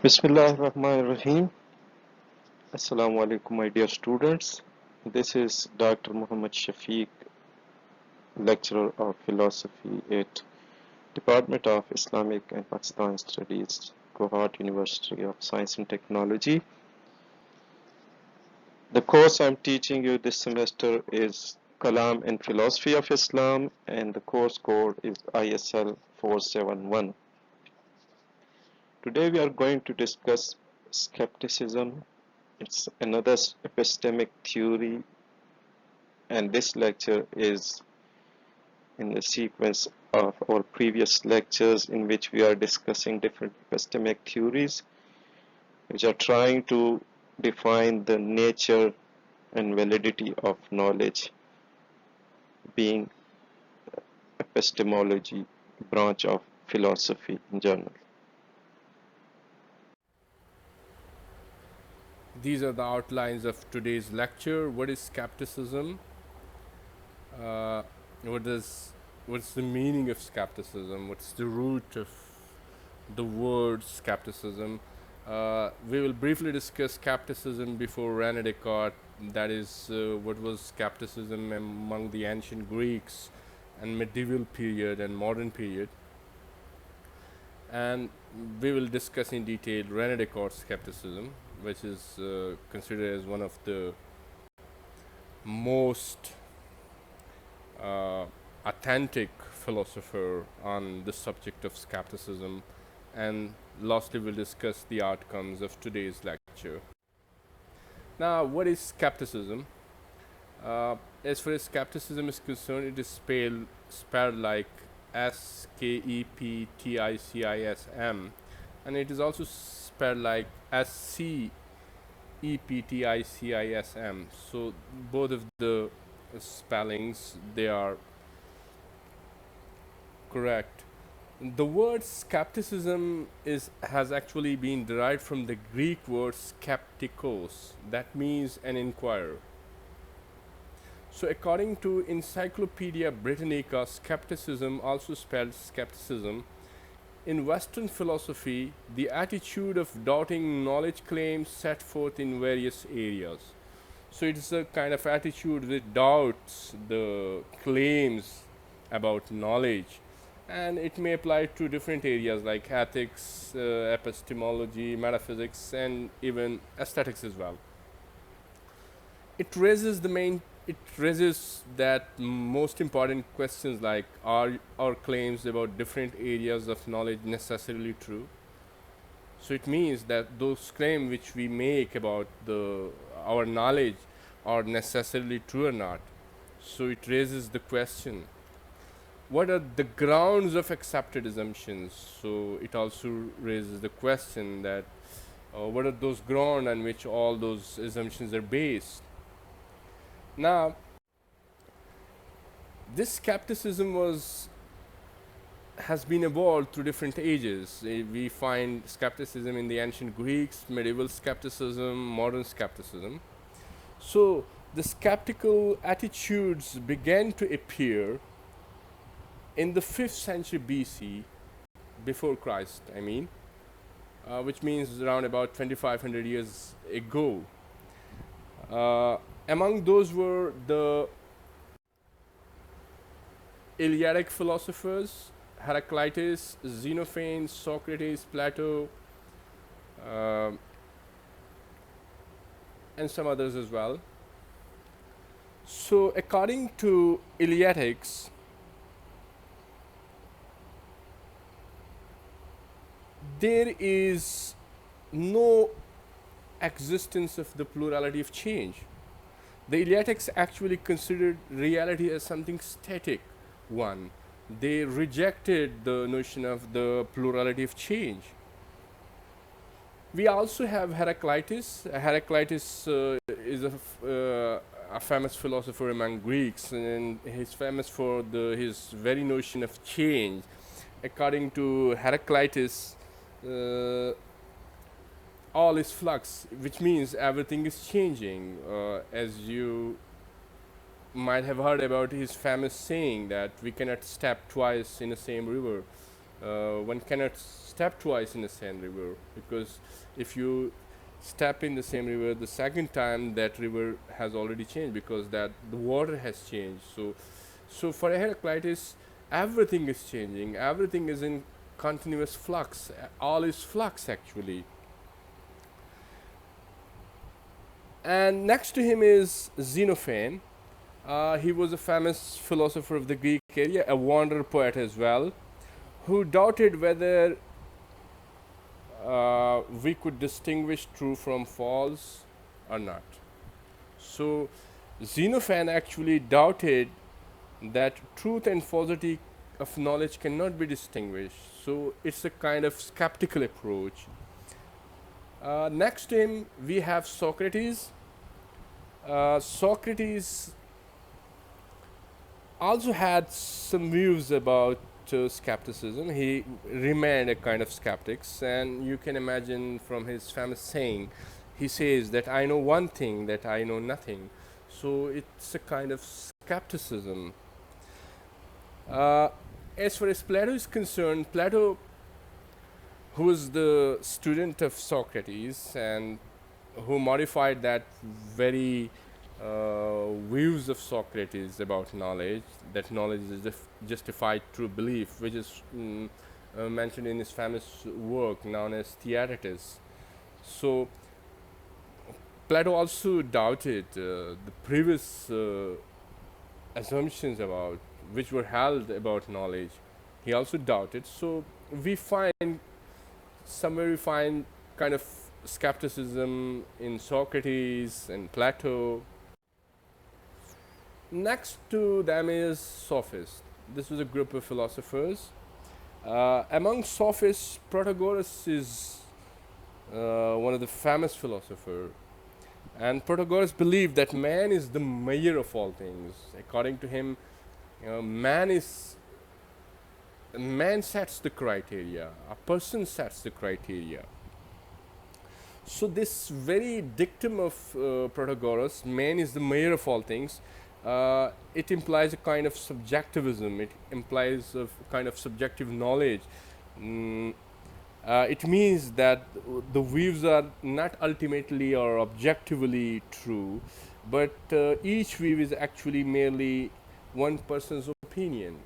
Bismillahirrahmanirrahim. Assalamu alaikum, my dear students. This is Dr. Muhammad Shafiq, lecturer of philosophy at Department of Islamic and Pakistan Studies, Guwahati University of Science and Technology. The course I'm teaching you this semester is Kalam and Philosophy of Islam, and the course code is ISL 471. Today we are going to discuss skepticism. It's another epistemic theory, and this lecture is in the sequence of our previous lectures in which we are discussing different epistemic theories which are trying to define the nature and validity of knowledge, being epistemology branch of philosophy in general. These are the outlines of today's lecture. What is skepticism? Uh, what's the meaning of skepticism? What's the root of the word skepticism? We will briefly discuss skepticism before Rene Descartes. That is, what was skepticism among the ancient Greeks and medieval period and modern period. And we will discuss in detail Rene Descartes' skepticism, which is considered as one of the most authentic philosopher on the subject of skepticism. And lastly, we'll discuss the outcomes of today's lecture. Now, what is skepticism? As far as skepticism is concerned, it is spelled like Skepticism, and it is also spelled like Scepticism. So both of the spellings, they are correct. The word skepticism has actually been derived from the Greek word skeptikos, that means an inquirer. So according to Encyclopedia Britannica, skepticism, also spelled skepticism, in Western philosophy, the attitude of doubting knowledge claims set forth in various areas. So it is a kind of attitude that doubts the claims about knowledge, and it may apply to different areas like ethics, epistemology, metaphysics, and even aesthetics as well. It raises that most important questions like, are our claims about different areas of knowledge necessarily true? So it means that those claims which we make about our knowledge are necessarily true or not. So it raises the question, what are the grounds of accepted assumptions? So it also raises the question that what are those grounds on which all those assumptions are based? Now, this skepticism has been evolved through different ages. We find skepticism in the ancient Greeks, medieval skepticism, modern skepticism. So the skeptical attitudes began to appear in the 5th century BC, before Christ, which means around about 2500 years ago. Among those were the Eleatic philosophers, Heraclitus, Xenophon, Socrates, Plato, and some others as well. So according to Eleatics, there is no existence of the plurality of change. The Eleatics actually considered reality as something static one. They rejected the notion of the plurality of change. We also have Heraclitus. Heraclitus is a famous philosopher among Greeks, and he's famous for his very notion of change. According to Heraclitus, all is flux, which means everything is changing. As you might have heard about his famous saying that we cannot step twice in the same river. one cannot step twice in the same river, because if you step in the same river the second time, that river has already changed, because that the water has changed. So for Heraclitus, everything is changing, everything is in continuous flux, all is flux actually. And next to him is Xenophon. He was a famous philosopher of the Greek area, a wanderer poet as well, who doubted whether we could distinguish true from false or not. So Xenophon actually doubted that truth and falsity of knowledge cannot be distinguished. So it's a kind of skeptical approach. Next to him, we have Socrates. Socrates also had some views about skepticism. He remained a kind of skeptics, and you can imagine from his famous saying, he says that I know one thing, that I know nothing. So it's a kind of skepticism. As far as Plato is concerned, Plato, who was the student of Socrates and who modified that very views of Socrates about knowledge, that knowledge is justified through belief, which is mentioned in his famous work known as Theaetetus. So Plato also doubted the previous assumptions about which were held about knowledge. He also doubted. So we find somewhere we find kind of skepticism in Socrates and Plato. Next to them is Sophists. This was a group of philosophers. Among Sophists, Protagoras is one of the famous philosophers. And Protagoras believed that man is the measure of all things. According to him, man sets the criteria. A person sets the criteria. So this very dictum of Protagoras, man is the measure of all things, it implies a kind of subjectivism. It implies a kind of subjective knowledge. It means that the views are not ultimately or objectively true, but each view is actually merely one person's opinion.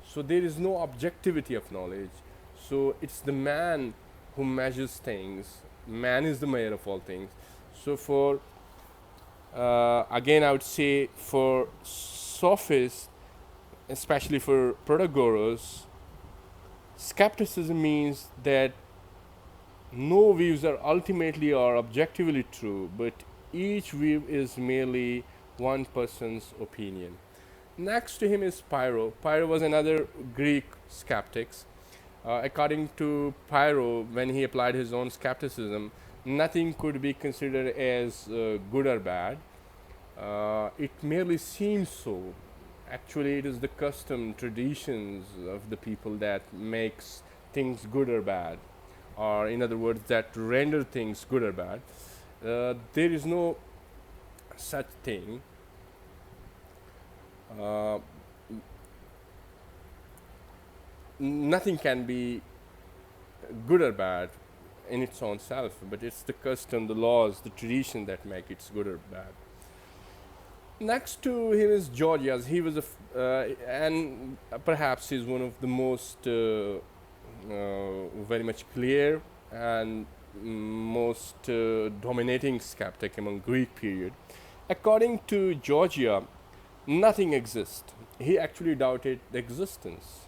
So there is no objectivity of knowledge. So it's the man who measures things. Man is the measure of all things. So for again, I would say for Sophists, especially for Protagoras, skepticism means that no views are ultimately or objectively true, but each view is merely one person's opinion. Next to him is Pyrrho. Pyrrho was another Greek skeptic. According to Pyrrho, when he applied his own skepticism, nothing could be considered as good or bad. It merely seems so. Actually, it is the custom, traditions of the people that makes things good or bad, or in other words, that render things good or bad. There is no such thing. Nothing can be good or bad in its own self, but it's the custom, the laws, the tradition that make it good or bad. Next to him is Gorgias. He was and perhaps he's one of the most very much clear and most dominating skeptic among Greek period. According to Gorgia, nothing exists. He actually doubted the existence.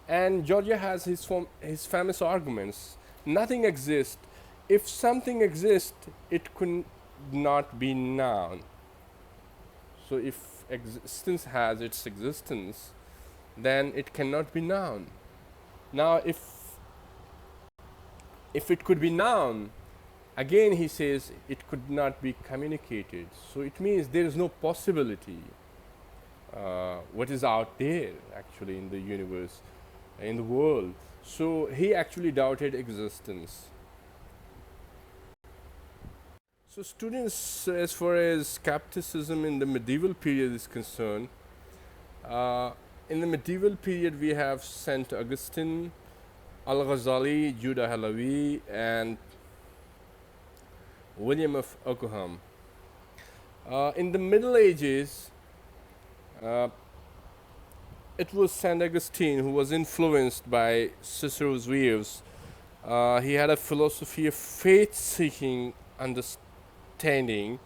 And Gorgia has his famous arguments. Nothing exists. If something exists, it could not be known. So if existence has its existence, then it cannot be known. Now, if it could be known, again he says it could not be communicated. So it means there is no possibility. What is out there actually in the universe, in the world. So he actually doubted existence. So students, as far as skepticism in the medieval period is concerned, In the medieval period, we have Saint Augustine, Al-Ghazali, Judah Halaway, and William of Ockham. In the Middle Ages, uh, it was Saint Augustine who was influenced by Cicero's views. He had a philosophy of faith-seeking understanding,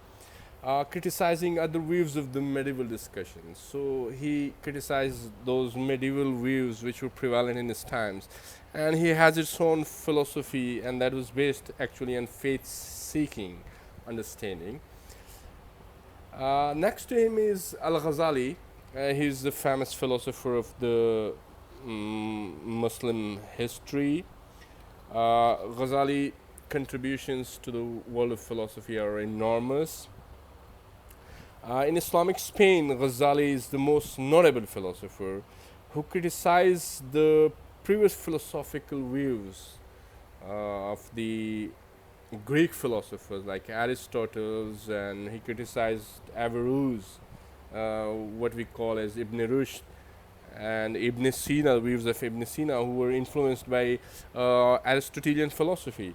criticizing other views of the medieval discussions. So he criticized those medieval views which were prevalent in his times, and he has its own philosophy, and that was based actually on faith-seeking understanding. Next to him is Al-Ghazali. He's the famous philosopher of the Muslim history. Ghazali contributions to the world of philosophy are enormous. In Islamic Spain, Ghazali is the most notable philosopher who criticized the previous philosophical views of the Greek philosophers like Aristotle, and he criticized Averroes, what we call as Ibn Rushd, and Ibn Sina, views of Ibn Sina, who were influenced by Aristotelian philosophy.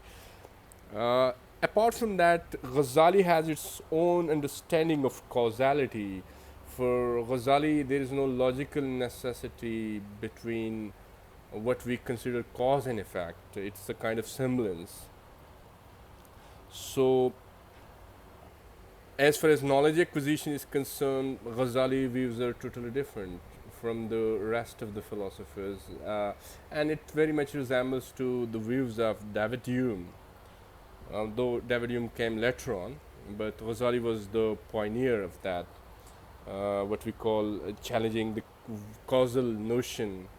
Apart from that, Ghazali has its own understanding of causality. For Ghazali, there is no logical necessity between what we consider cause and effect. It's a kind of semblance. So, as far as knowledge acquisition is concerned, Ghazali views are totally different from the rest of the philosophers, and it very much resembles to the views of David Hume. Though David Hume came later on, but Ghazali was the pioneer of that, what we call challenging the causal notion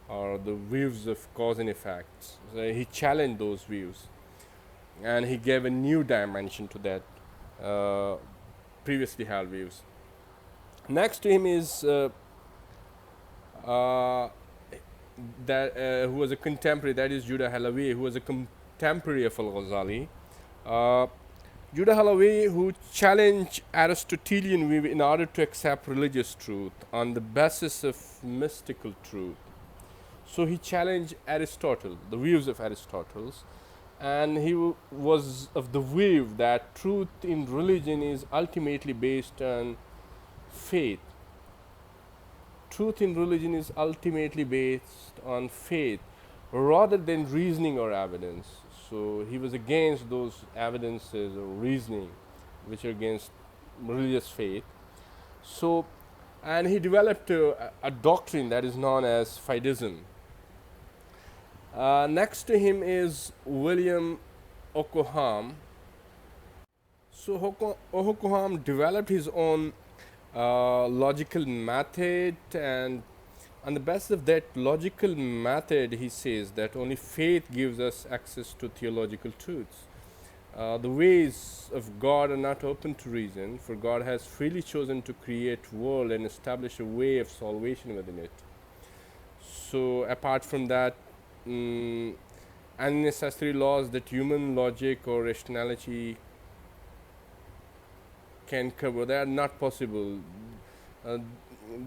or the views of cause and effects. So he challenged those views, and he gave a new dimension to that previously held views. Next to him is who was a contemporary, that is Judah Halaway, who was a contemporary of Al-Ghazali. Judah Halaway, who challenged Aristotelian view in order to accept religious truth on the basis of mystical truth. So he challenged Aristotle, the views of Aristotle, and he was of the view that truth in religion is ultimately based on faith. Truth in religion is ultimately based on faith rather than reasoning or evidence. So he was against those evidences or reasoning which are against religious faith. So, and he developed a doctrine that is known as fideism. Next to him is William Ockham. So Ockham developed his own logical method, and on the basis of that logical method, he says that only faith gives us access to theological truths. The ways of God are not open to reason, for God has freely chosen to create world and establish a way of salvation within it. So apart from that, unnecessary laws that human logic or rationality can cover, they are not possible.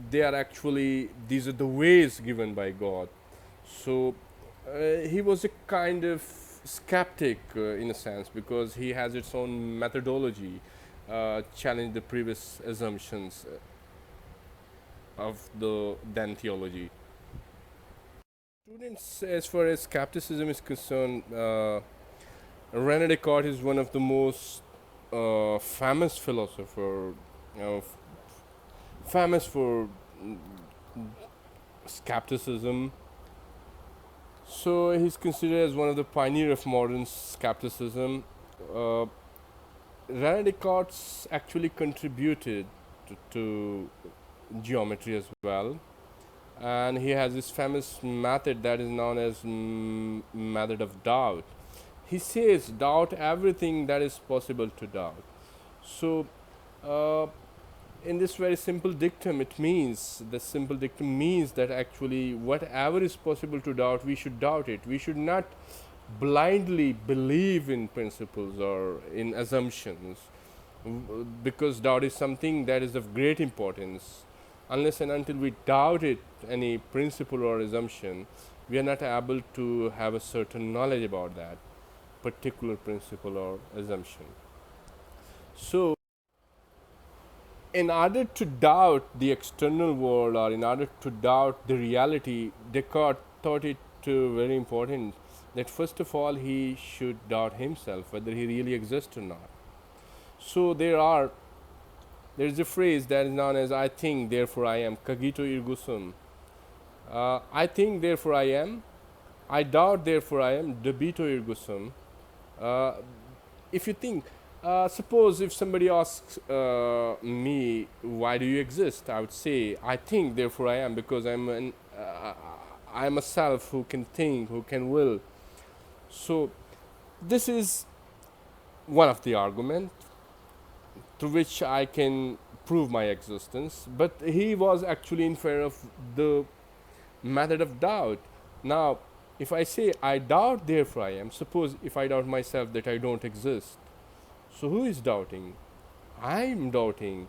They are actually, these are the ways given by God. So he was a kind of skeptic in a sense, because he has its own methodology, challenge the previous assumptions of the then theology. Students, as far as skepticism is concerned, Rene Descartes is one of the most famous philosopher, famous for skepticism. So he's considered as one of the pioneer of modern skepticism. Rene Descartes actually contributed to geometry as well, and he has this famous method that is known as method of doubt. He says, doubt everything that is possible to doubt. So in this very simple dictum, the simple dictum means that actually whatever is possible to doubt, we should doubt it. We should not blindly believe in principles or in assumptions, because doubt is something that is of great importance. Unless and until we doubt it, any principle or assumption, we are not able to have a certain knowledge about that particular principle or assumption. So, in order to doubt the external world, or in order to doubt the reality, Descartes thought it very important that first of all he should doubt himself, whether he really exists or not. So there's a phrase that is known as "I think, therefore I am." Cogito ergo sum. I think, therefore I am. I doubt, therefore I am. Debito ergo sum. Uh, if you think, suppose if somebody asks me, why do you exist? I would say, I think, therefore I am, because I'm a self who can think, who can will. So this is one of the arguments through which I can prove my existence. But he was actually in favor of the method of doubt. Now, if I say I doubt, therefore I am, suppose if I doubt myself that I don't exist, so who is doubting? I'm doubting.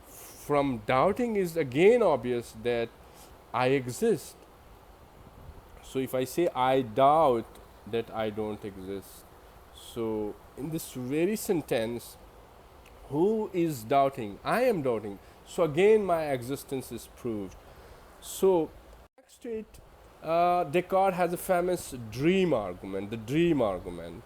From doubting is again obvious that I exist. So if I say I doubt that I don't exist, so in this very sentence, who is doubting? I am doubting. So again, my existence is proved. So next to it, Descartes has a famous dream argument, the dream argument,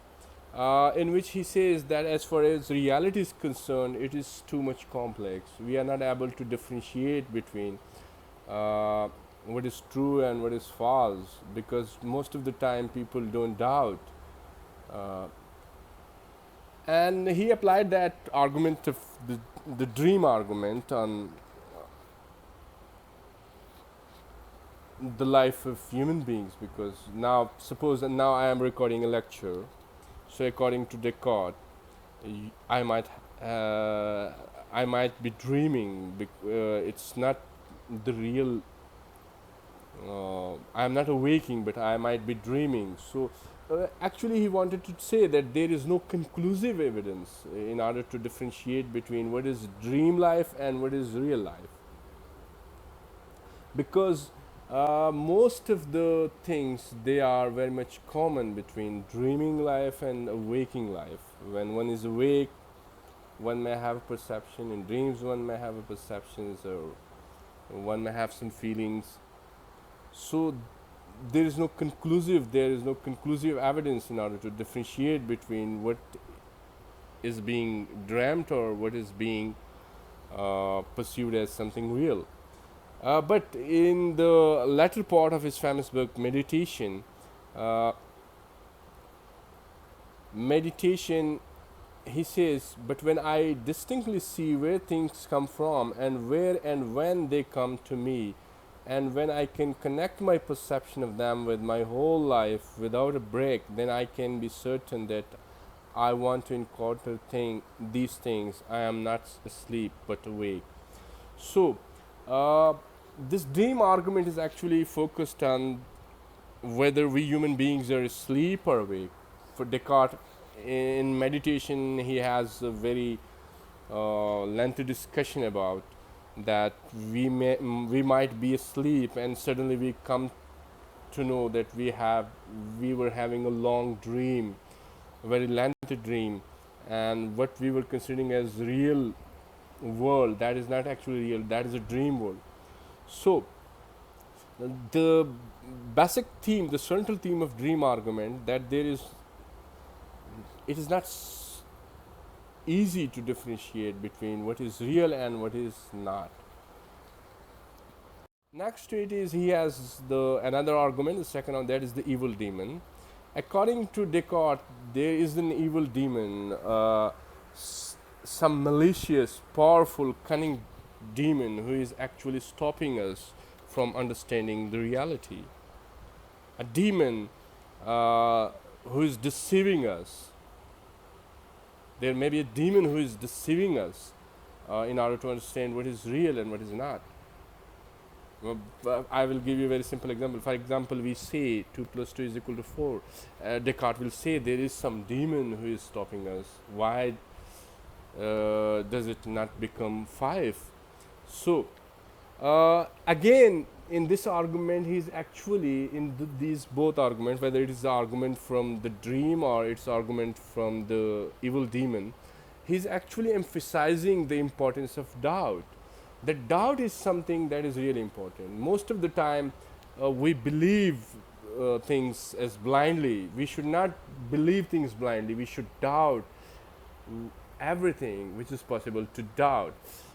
in which he says that as far as reality is concerned, it is too much complex. We are not able to differentiate between what is true and what is false, because most of the time people don't doubt. Uh, and he applied that argument of the dream argument on the life of human beings, because now suppose that now I am recording a lecture. So according to Descartes, I might I might be dreaming. It's not the real. I am not awaking, but I might be dreaming. So actually, he wanted to say that there is no conclusive evidence in order to differentiate between what is dream life and what is real life, because most of the things, they are very much common between dreaming life and waking life. When one is awake, one may have a perception. In dreams, one may have a perceptions, or one may have some feelings. So there is no conclusive evidence in order to differentiate between what is being dreamt or what is being perceived as something real. But in the latter part of his famous book, uh, Meditation, he says, but when I distinctly see where things come from and where and when they come to me, and when I can connect my perception of them with my whole life without a break, then I can be certain that I want to encounter these things. I am not asleep but awake. So, uh, this dream argument is actually focused on whether we human beings are asleep or awake. For Descartes, in meditation, he has a very lengthy discussion about that we might be asleep and suddenly we come to know that we were having a long dream, a very lengthy dream, and what we were considering as real world, that is not actually real, that is a dream world. So the basic theme, the central theme of dream argument, that it is not easy to differentiate between what is real and what is not. Next to it is he has the another argument, the second one, that is the evil demon. According to Descartes, there is an evil demon, some malicious, powerful, cunning demon who is actually stopping us from understanding the reality. A demon who is deceiving us. There may be a demon who is deceiving us in order to understand what is real and what is not. I will give you a very simple example. For example, we say 2 plus 2 is equal to 4. Descartes will say there is some demon who is stopping us. Why does it not become 5? So, Again, in this argument, he's actually in these both arguments, whether it is the argument from the dream or it's argument from the evil demon, he's actually emphasizing the importance of doubt. That doubt is something that is really important. Most of the time, we believe things as blindly. We should not believe things blindly. We should doubt everything which is possible to doubt.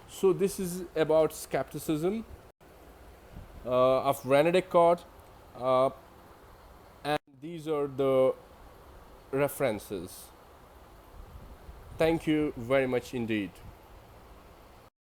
So this is about skepticism of Rene Descartes, uh, and these are the references. Thank you very much indeed.